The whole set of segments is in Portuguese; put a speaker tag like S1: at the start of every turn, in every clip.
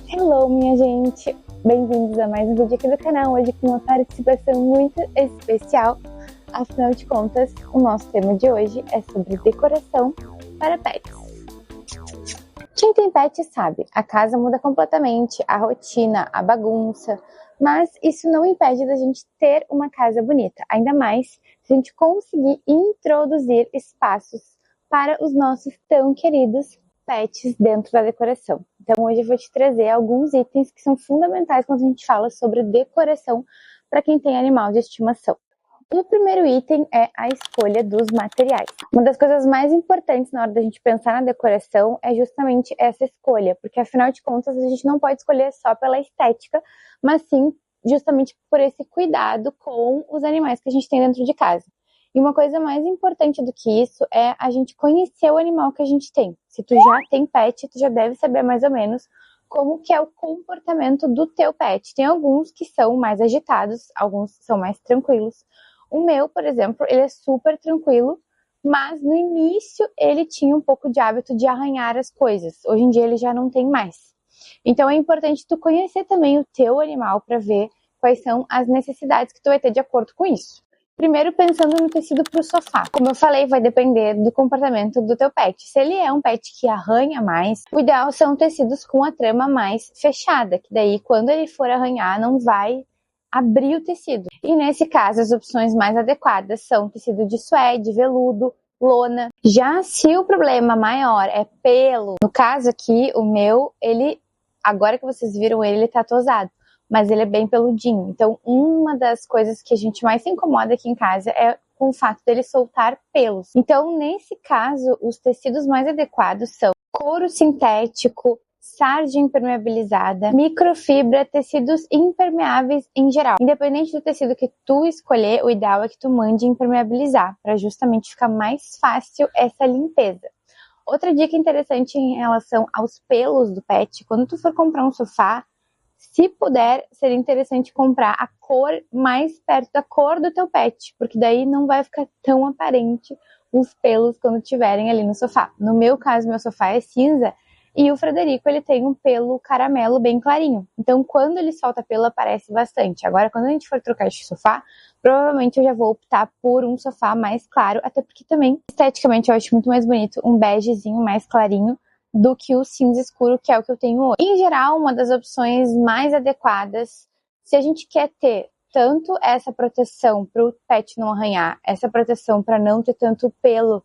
S1: Hello, minha gente! Bem-vindos a mais um vídeo aqui do canal, hoje com uma participação muito especial. Afinal de contas, o nosso tema de hoje é sobre decoração para pets. Quem tem pet sabe, a casa muda completamente, a rotina, a bagunça, mas isso não impede da gente ter uma casa bonita, ainda mais se a gente conseguir introduzir espaços para os nossos tão queridos pets dentro da decoração. Então hoje eu vou te trazer alguns itens que são fundamentais quando a gente fala sobre decoração para quem tem animal de estimação. O primeiro item é a escolha dos materiais. Uma das coisas mais importantes na hora da gente pensar na decoração é justamente essa escolha, porque afinal de contas a gente não pode escolher só pela estética, mas sim justamente por esse cuidado com os animais que a gente tem dentro de casa. E uma coisa mais importante do que isso é a gente conhecer o animal que a gente tem. Se tu já tem pet, tu já deve saber mais ou menos como que é o comportamento do teu pet. Tem alguns que são mais agitados, alguns são mais tranquilos. O meu, por exemplo, ele é super tranquilo, mas no início ele tinha um pouco de hábito de arranhar as coisas. Hoje em dia ele já não tem mais. Então é importante tu conhecer também o teu animal para ver quais são as necessidades que tu vai ter de acordo com isso. Primeiro, pensando no tecido para o sofá. Como eu falei, vai depender do comportamento do teu pet. Se ele é um pet que arranha mais, o ideal são tecidos com a trama mais fechada, que daí quando ele for arranhar não vai abrir o tecido. E nesse caso, as opções mais adequadas são tecido de suede, veludo, lona. Já se o problema maior é pelo, no caso aqui, o meu, agora que vocês viram ele tá tosado, mas ele é bem peludinho. Então, uma das coisas que a gente mais se incomoda aqui em casa é com o fato dele soltar pelos. Então, nesse caso, os tecidos mais adequados são couro sintético, sarja impermeabilizada, microfibra, tecidos impermeáveis em geral. Independente do tecido que tu escolher, o ideal é que tu mande impermeabilizar, para justamente ficar mais fácil essa limpeza. Outra dica interessante em relação aos pelos do pet, quando tu for comprar um sofá, se puder, seria interessante comprar a cor mais perto da cor do teu pet, porque daí não vai ficar tão aparente os pelos quando estiverem ali no sofá. No meu caso, meu sofá é cinza e o Frederico ele tem um pelo caramelo bem clarinho. Então, quando ele solta pelo, aparece bastante. Agora, quando a gente for trocar de sofá, provavelmente eu já vou optar por um sofá mais claro, até porque também, esteticamente, eu acho muito mais bonito um begezinho mais clarinho do que o cinza escuro, que é o que eu tenho hoje. Em geral, uma das opções mais adequadas, se a gente quer ter tanto essa proteção para o pet não arranhar, essa proteção para não ter tanto pelo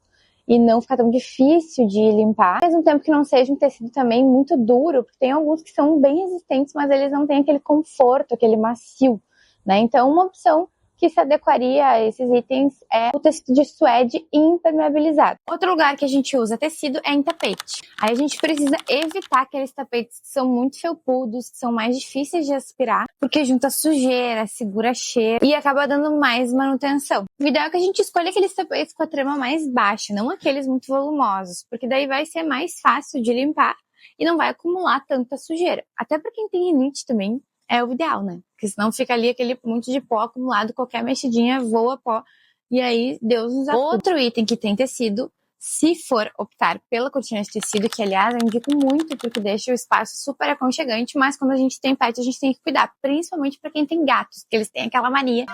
S1: e não ficar tão difícil de limpar, ao mesmo tempo que não seja um tecido também muito duro, porque tem alguns que são bem resistentes, mas eles não têm aquele conforto, aquele macio, né? Então, uma opção que se adequaria a esses itens é o tecido de suede impermeabilizado. Outro lugar que a gente usa tecido é em tapete. Aí a gente precisa evitar aqueles tapetes que são muito felpudos, que são mais difíceis de aspirar, porque junta sujeira, segura cheiro e acaba dando mais manutenção. O ideal é que a gente escolha aqueles tapetes com a trama mais baixa, não aqueles muito volumosos, porque daí vai ser mais fácil de limpar e não vai acumular tanta sujeira. Até para quem tem rinite também, é o ideal, né? Porque senão fica ali aquele monte de pó acumulado, qualquer mexidinha voa pó, e aí Deus nos acuda. Outro item que tem tecido, se for optar pela cortina de tecido, que aliás eu indico muito, porque deixa o espaço super aconchegante, mas quando a gente tem pet, a gente tem que cuidar, principalmente para quem tem gatos, que eles têm aquela mania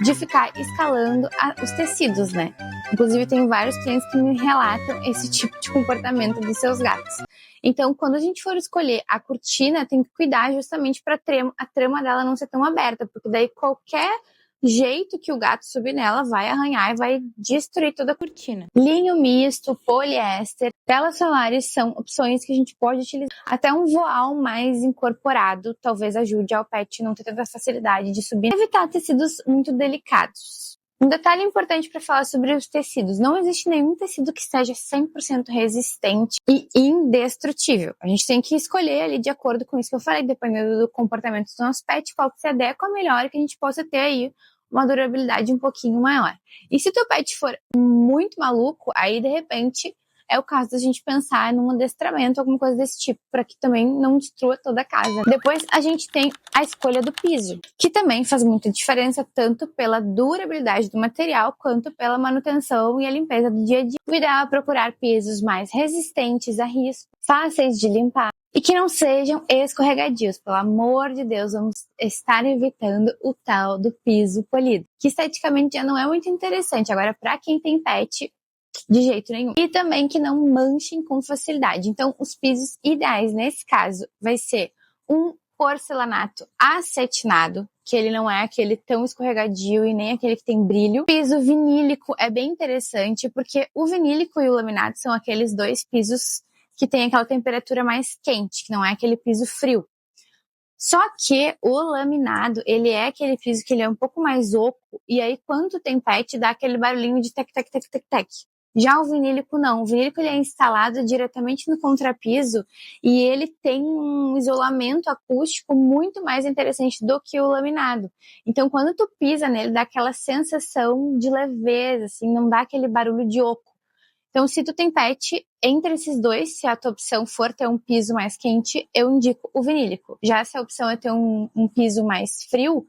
S1: de ficar escalando os tecidos, né? Inclusive, tem vários clientes que me relatam esse tipo de comportamento dos seus gatos. Então, quando a gente for escolher a cortina, tem que cuidar justamente para a trama dela não ser tão aberta, porque daí qualquer jeito que o gato subir nela vai arranhar e vai destruir toda a cortina. Linho misto, poliéster, telas solares são opções que a gente pode utilizar. Até um voal mais incorporado talvez ajude ao pet não ter tanta facilidade de subir. Evitar tecidos muito delicados. Um detalhe importante para falar sobre os tecidos: não existe nenhum tecido que seja 100% resistente e indestrutível. A gente tem que escolher ali de acordo com isso que eu falei, dependendo do comportamento do nosso pet, qual que se adequa melhor, que a gente possa ter aí uma durabilidade um pouquinho maior. E se o teu pet for muito maluco, aí de repente é o caso da gente pensar num adestramento, alguma coisa desse tipo, para que também não destrua toda a casa. Depois a gente tem a escolha do piso, que também faz muita diferença, tanto pela durabilidade do material, quanto pela manutenção e a limpeza do dia a dia. O ideal é procurar pisos mais resistentes a risco, fáceis de limpar, e que não sejam escorregadios. Pelo amor de Deus, vamos estar evitando o tal do piso polido, que esteticamente já não é muito interessante. Agora, para quem tem pet, de jeito nenhum. E também que não manchem com facilidade. Então, os pisos ideais nesse caso vai ser um porcelanato acetinado, que ele não é aquele tão escorregadio e nem aquele que tem brilho. O piso vinílico é bem interessante, porque o vinílico e o laminado são aqueles dois pisos que tem aquela temperatura mais quente, que não é aquele piso frio. Só que o laminado, ele é aquele piso que ele é um pouco mais oco, e aí quando tem pet dá aquele barulhinho de tec, tec, tec, tec, tec. Já o vinílico não, o vinílico ele é instalado diretamente no contrapiso e ele tem um isolamento acústico muito mais interessante do que o laminado. Então quando tu pisa nele dá aquela sensação de leveza, assim, não dá aquele barulho de oco. Então, se tu tem pet, entre esses dois, se a tua opção for ter um piso mais quente, eu indico o vinílico. Já se a opção é ter um piso mais frio,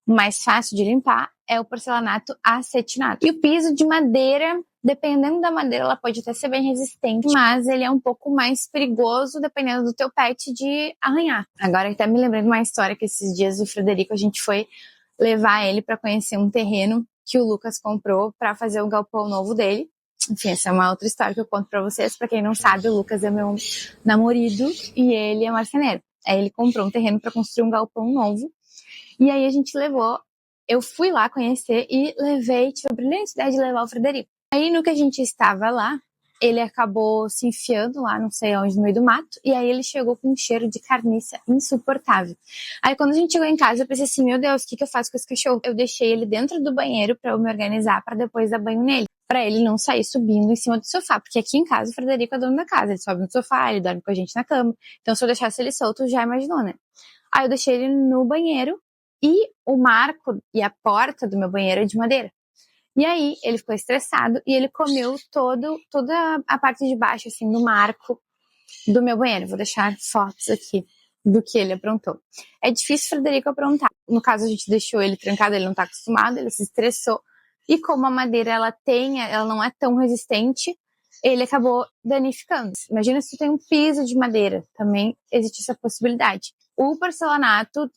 S1: mais fácil de limpar, é o porcelanato acetinado. E o piso de madeira, dependendo da madeira, ela pode até ser bem resistente, mas ele é um pouco mais perigoso, dependendo do teu pet, de arranhar. Agora, até me lembrei de uma história que esses dias o Frederico, a gente foi levar ele para conhecer um terreno que o Lucas comprou para fazer o galpão novo dele. Enfim, essa é uma outra história que eu conto pra vocês. Pra quem não sabe, o Lucas é meu namorado e ele é marceneiro. Aí ele comprou um terreno pra construir um galpão novo. E aí a gente levou, eu fui lá conhecer e tive a brilhante ideia de levar o Frederico. Aí no que a gente estava lá, ele acabou se enfiando lá, não sei onde, no meio do mato. E aí ele chegou com um cheiro de carniça insuportável. Aí quando a gente chegou em casa, eu pensei assim, meu Deus, o que eu faço com esse cachorro? Eu deixei ele dentro do banheiro pra eu me organizar pra depois dar banho nele. Pra ele não sair subindo em cima do sofá, porque aqui em casa o Frederico é dono da casa, ele sobe no sofá, ele dorme com a gente na cama, então se eu deixasse ele solto, já imaginou, né? Aí eu deixei ele no banheiro e o marco e a porta do meu banheiro é de madeira. E aí ele ficou estressado e ele comeu toda a parte de baixo, assim, do marco do meu banheiro. Vou deixar fotos aqui do que ele aprontou. É difícil o Frederico aprontar. No caso, a gente deixou ele trancado, ele não tá acostumado, ele se estressou. E como a madeira ela não é tão resistente, ele acabou danificando. Imagina se tu tem um piso de madeira, também existe essa possibilidade. O porcelanato,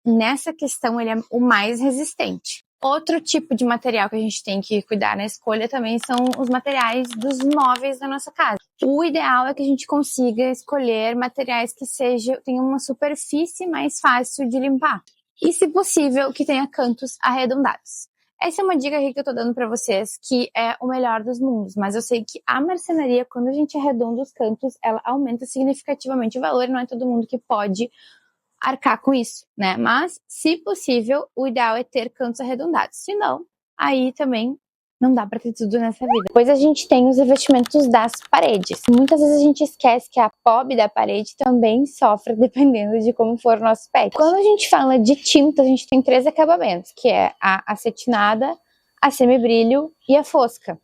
S1: nessa questão, ele é o mais resistente. Outro tipo de material que a gente tem que cuidar na escolha também são os materiais dos móveis da nossa casa. O ideal é que a gente consiga escolher materiais que tenham uma superfície mais fácil de limpar. E, se possível, que tenha cantos arredondados. Essa é uma dica aqui que eu tô dando pra vocês, que é o melhor dos mundos, mas eu sei que a marcenaria, quando a gente arredonda os cantos, ela aumenta significativamente o valor, não é todo mundo que pode arcar com isso, né? Mas, se possível, o ideal é ter cantos arredondados. Se não, aí também não dá pra ter tudo nessa vida. Depois a gente tem os revestimentos das paredes. Muitas vezes a gente esquece que a POB da parede também sofre dependendo de como for o nosso pet. Quando a gente fala de tinta, a gente tem 3 acabamentos, que é a acetinada, a semibrilho e a fosca.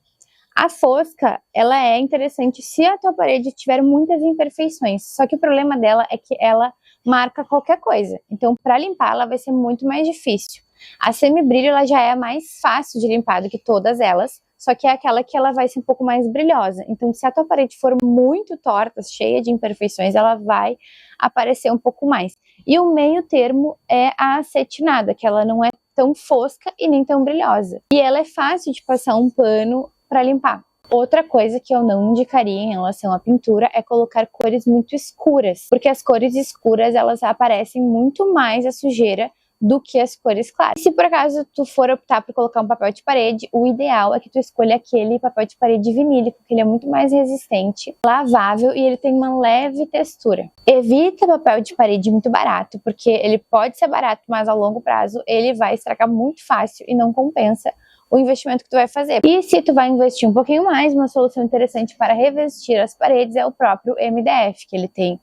S1: A fosca, ela é interessante se a tua parede tiver muitas imperfeições, só que o problema dela é que ela marca qualquer coisa. Então, para limpar, ela vai ser muito mais difícil. A semibrilho, ela já é mais fácil de limpar do que todas elas, só que é aquela que ela vai ser um pouco mais brilhosa. Então, se a tua parede for muito torta, cheia de imperfeições, ela vai aparecer um pouco mais. E o meio termo é a acetinada, que ela não é tão fosca e nem tão brilhosa. E ela é fácil de passar um pano para limpar. Outra coisa que eu não indicaria em relação à pintura é colocar cores muito escuras, porque as cores escuras, elas aparecem muito mais a sujeira do que as cores claras. Se por acaso tu for optar por colocar um papel de parede, o ideal é que tu escolha aquele papel de parede vinílico, que ele é muito mais resistente, lavável e ele tem uma leve textura. Evita papel de parede muito barato, porque ele pode ser barato, mas a longo prazo ele vai estragar muito fácil e não compensa o investimento que tu vai fazer. E se tu vai investir um pouquinho mais, uma solução interessante para revestir as paredes é o próprio MDF, que ele tem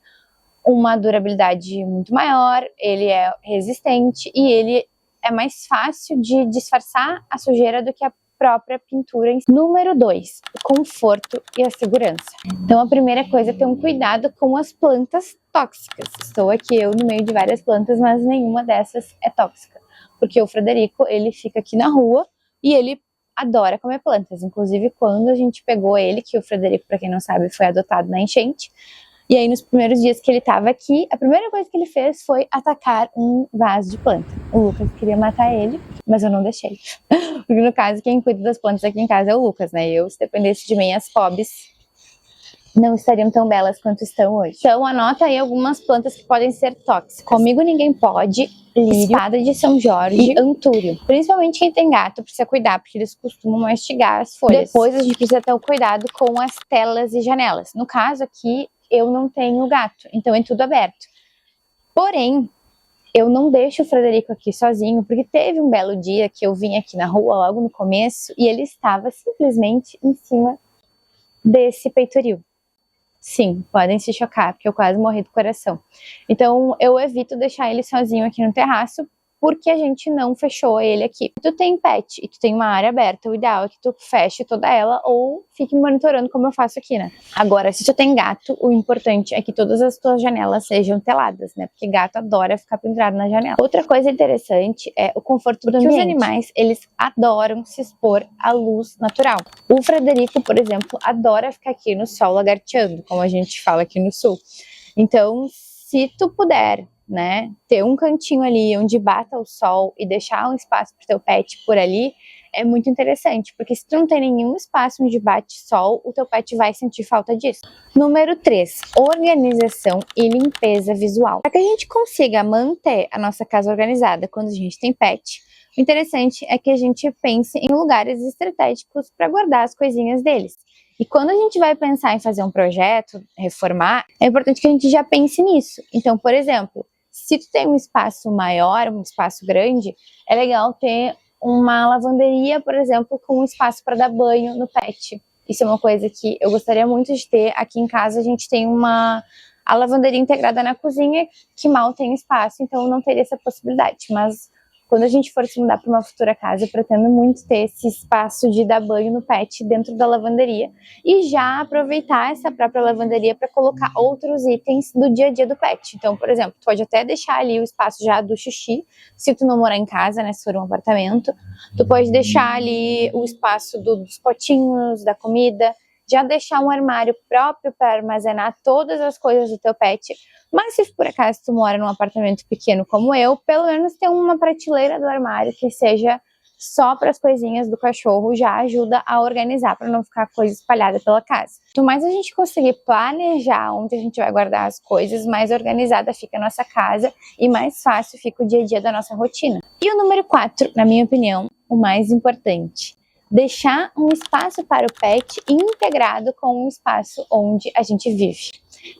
S1: uma durabilidade muito maior, ele é resistente e ele é mais fácil de disfarçar a sujeira do que própria pintura. Número 2, o conforto e a segurança. Então a primeira coisa é ter um cuidado com as plantas tóxicas. Estou aqui eu no meio de várias plantas, mas nenhuma dessas é tóxica. Porque o Frederico, ele fica aqui na rua e ele adora comer plantas. Inclusive, quando a gente pegou ele, que o Frederico, para quem não sabe, foi adotado na enchente, e aí nos primeiros dias que ele estava aqui, a primeira coisa que ele fez foi atacar um vaso de planta. O Lucas queria matar ele, mas eu não deixei. Porque no caso, quem cuida das plantas aqui em casa é o Lucas, né? Eu, se dependesse de mim, as pobres não estariam tão belas quanto estão hoje. Então anota aí algumas plantas que podem ser tóxicas. Comigo ninguém pode, lírio, espada de São Jorge e antúrio. Principalmente quem tem gato precisa cuidar, porque eles costumam mastigar as folhas. Depois a gente precisa ter o cuidado com as telas e janelas. No caso aqui, eu não tenho gato, então é tudo aberto. Porém, eu não deixo o Frederico aqui sozinho, porque teve um belo dia que eu vim aqui na rua logo no começo e ele estava simplesmente em cima desse peitoril. Sim, podem se chocar, porque eu quase morri do coração. Então, eu evito deixar ele sozinho aqui no terraço, porque a gente não fechou ele aqui. Se tu tem pet e tu tem uma área aberta, o ideal é que tu feche toda ela ou fique monitorando como eu faço aqui, né? Agora, se tu tem gato, o importante é que todas as tuas janelas sejam teladas, né? Porque gato adora ficar pendurado na janela. Outra coisa interessante é o conforto do ambiente. Os animais, eles adoram se expor à luz natural. O Frederico, por exemplo, adora ficar aqui no sol lagarteando, como a gente fala aqui no sul. Então, se tu puder, né, ter um cantinho ali onde bata o sol e deixar um espaço para o teu pet por ali, é muito interessante, porque se tu não tem nenhum espaço onde bate sol, o teu pet vai sentir falta disso. Número 3, organização e limpeza visual. Para que a gente consiga manter a nossa casa organizada quando a gente tem pet, o interessante é que a gente pense em lugares estratégicos para guardar as coisinhas deles. E quando a gente vai pensar em fazer um projeto, reformar, é importante que a gente já pense nisso. Então, por exemplo, se tu tem um espaço maior, um espaço grande, é legal ter uma lavanderia, por exemplo, com um espaço para dar banho no pet. Isso é uma coisa que eu gostaria muito de ter. Aqui em casa a gente tem a lavanderia integrada na cozinha, que mal tem espaço, então não teria essa possibilidade. Mas quando a gente for se mudar para uma futura casa, eu pretendo muito ter esse espaço de dar banho no pet dentro da lavanderia e já aproveitar essa própria lavanderia para colocar outros itens do dia a dia do pet. Então, por exemplo, tu pode até deixar ali o espaço já do xixi, se tu não morar em casa, né, se for um apartamento. Tu pode deixar ali o espaço dos potinhos, da comida, já deixar um armário próprio para armazenar todas as coisas do teu pet. Mas se por acaso tu mora num apartamento pequeno como eu, pelo menos ter uma prateleira do armário que seja só para as coisinhas do cachorro já ajuda a organizar, para não ficar coisa espalhada pela casa. Quanto mais a gente conseguir planejar onde a gente vai guardar as coisas, mais organizada fica a nossa casa e mais fácil fica o dia a dia da nossa rotina. E o número 4, na minha opinião, o mais importante: deixar um espaço para o pet integrado com um espaço onde a gente vive.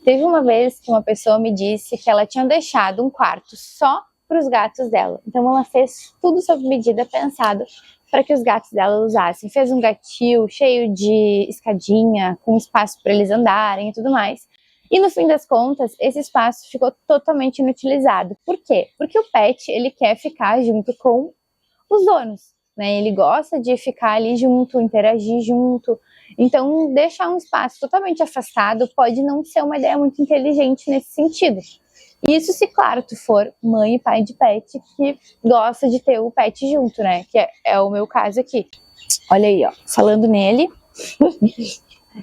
S1: Teve uma vez que uma pessoa me disse que ela tinha deixado um quarto só para os gatos dela. Então ela fez tudo sob medida, pensado para que os gatos dela usassem. Fez um gatil cheio de escadinha, com espaço para eles andarem e tudo mais. E no fim das contas, esse espaço ficou totalmente inutilizado. Por quê? Porque o pet, ele quer ficar junto com os donos, né? Ele gosta de ficar ali junto, interagir junto. Então, deixar um espaço totalmente afastado pode não ser uma ideia muito inteligente nesse sentido. Isso se, claro, tu for mãe e pai de pet que gosta de ter o pet junto, né? Que é o meu caso aqui. Olha aí, ó, falando nele.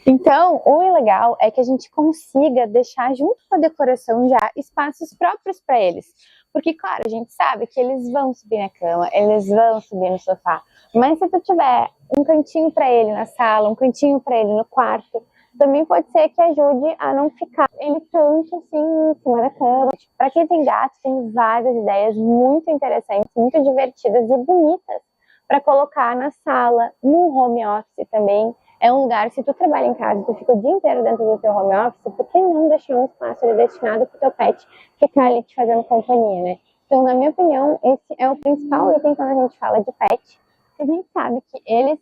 S1: Então, o legal é que a gente consiga deixar junto com a decoração já espaços próprios para eles. Porque, claro, a gente sabe que eles vão subir na cama, eles vão subir no sofá. Mas se tu tiver um cantinho para ele na sala, um cantinho para ele no quarto, também pode ser que ajude a não ficar ele tanto assim em cima da cama. Para quem tem gato, tem várias ideias muito interessantes, muito divertidas e bonitas para colocar na sala, no home office também. É um lugar, se tu trabalha em casa, tu fica o dia inteiro dentro do teu home office, por que não deixar um espaço ali destinado para o teu pet ficar ali te fazendo companhia, né? Então, na minha opinião, esse é o principal item quando a gente fala de pet, que a gente sabe que eles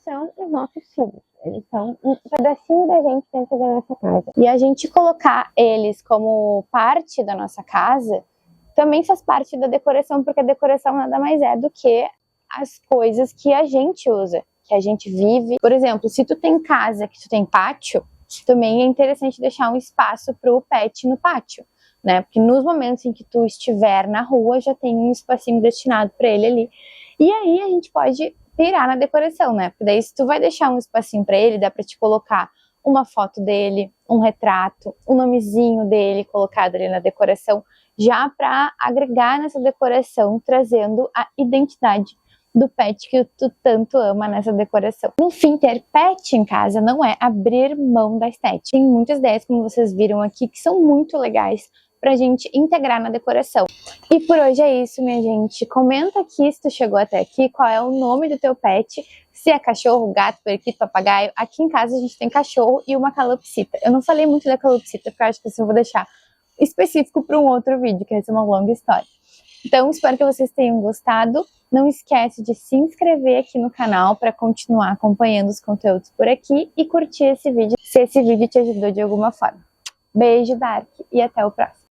S1: são os nossos filhos, eles são um pedacinho da gente dentro da nossa casa. E a gente colocar eles como parte da nossa casa também faz parte da decoração, porque a decoração nada mais é do que as coisas que a gente usa, que a gente vive. Por exemplo, se tu tem casa, que tu tem pátio, também é interessante deixar um espaço para o pet no pátio, né? Porque nos momentos em que tu estiver na rua, já tem um espacinho destinado para ele ali. E aí a gente pode pirar na decoração, né? Porque daí se tu vai deixar um espacinho para ele, dá para te colocar uma foto dele, um retrato, um nomezinho dele colocado ali na decoração, já para agregar nessa decoração, trazendo a identidade do pet que tu tanto ama nessa decoração. No fim, ter pet em casa não é abrir mão da estética. Tem muitas ideias, como vocês viram aqui, que são muito legais pra gente integrar na decoração. E por hoje é isso, minha gente. Comenta aqui se tu chegou até aqui, qual é o nome do teu pet, se é cachorro, gato, periquito, papagaio. Aqui em casa a gente tem cachorro e uma calopsita. Eu não falei muito da calopsita, porque eu acho que assim eu vou deixar específico para um outro vídeo, que vai ser uma longa história. Então, espero que vocês tenham gostado. Não esquece de se inscrever aqui no canal para continuar acompanhando os conteúdos por aqui e curtir esse vídeo, se esse vídeo te ajudou de alguma forma. Beijo, Dark, e até o próximo.